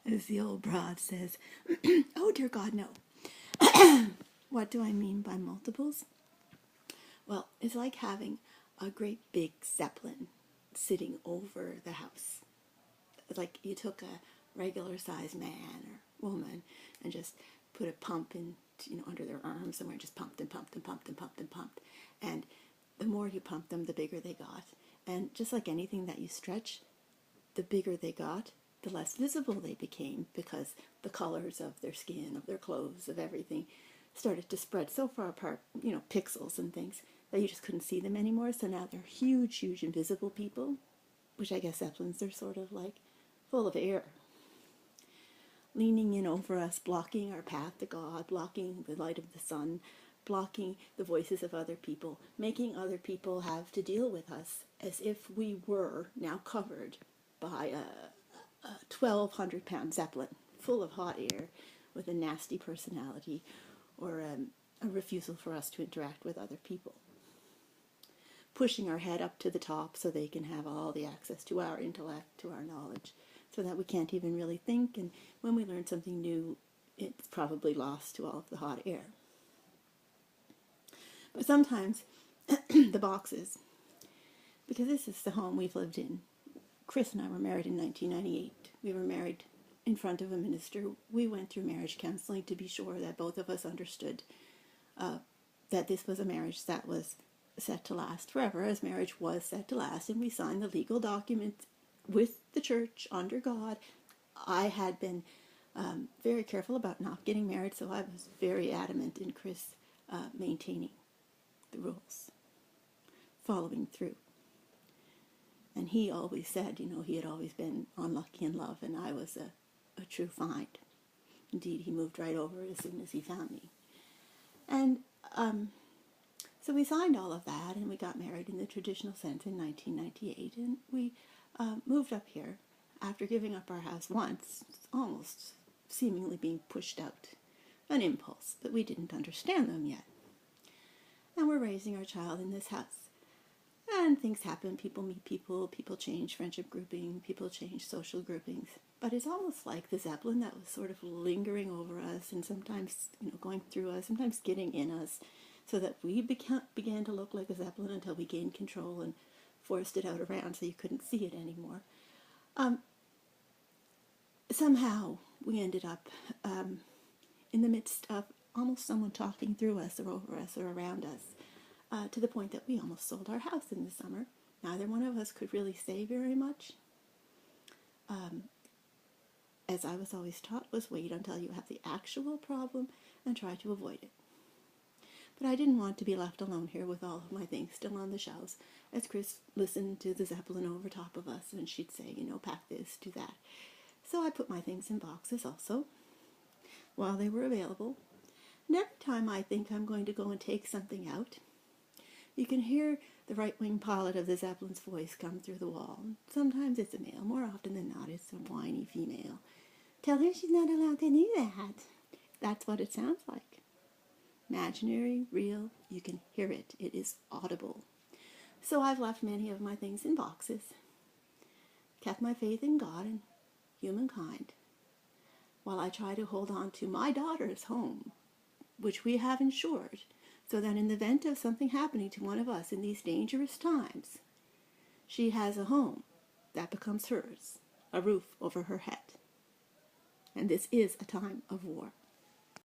As the old broad says, oh dear God, no. What do I mean by multiples? Well, it's like having a great big zeppelin sitting over the house. It's like you took a regular sized man or woman and just put a pump in, under their arm somewhere, and just pumped and pumped and pumped and pumped and pumped. And the more you pumped them, the bigger they got. And just like anything that you stretch, the bigger they got, the less visible they became, because the colors of their skin, of their clothes, of everything started to spread so far apart, pixels and things, that you just couldn't see them anymore. So now they're huge, huge invisible people, which I guess zeppelins are sort of like full of air, leaning in over us, blocking our path to God, blocking the light of the sun, blocking the voices of other people, making other people have to deal with us as if we were now covered by a 1,200-pound zeppelin full of hot air with a nasty personality, or a refusal for us to interact with other people. Pushing our head up to the top so they can have all the access to our intellect, to our knowledge, so that we can't even really think, and when we learn something new, it's probably lost to all of the hot air. But sometimes the boxes, because this is the home we've lived in. Chris and I were married in 1998. We were married in front of a minister. We went through marriage counseling to be sure that both of us understood that this was a marriage that was set to last forever, as marriage was set to last, and we signed the legal document with the church under God. I had been very careful about not getting married, so I was very adamant in Chris maintaining the rules, following through. And he always said, he had always been unlucky in love, and I was a true find. Indeed, he moved right over as soon as he found me. And so we signed all of that, and we got married in the traditional sense in 1998, and we moved up here after giving up our house once, almost seemingly being pushed out, an impulse, but we didn't understand them yet. And we're raising our child in this house. And things happen, people meet people, people change friendship grouping, people change social groupings. But it's almost like the zeppelin that was sort of lingering over us, and sometimes going through us, sometimes getting in us, so that we began to look like a zeppelin until we gained control and forced it out around so you couldn't see it anymore. Somehow we ended up in the midst of almost someone talking through us or over us or around us, to the point that we almost sold our house in the summer. Neither one of us could really say very much. As I was always taught, was wait until you have the actual problem and try to avoid it. But I didn't want to be left alone here with all of my things still on the shelves, as Chris listened to the zeppelin over top of us, and she'd say, pack this, do that. So I put my things in boxes also, while they were available. And every time I think I'm going to go and take something out, you can hear the right-wing pilot of the zeppelin's voice come through the wall. Sometimes it's a male, more often than not it's a whiny female. Tell her she's not allowed to do that. That's what it sounds like. Imaginary, real, you can hear it. It is audible. So I've left many of my things in boxes, kept my faith in God and humankind, while I try to hold on to my daughter's home, which we have insured, so that in the event of something happening to one of us in these dangerous times, she has a home that becomes hers, a roof over her head. And this is a time of war.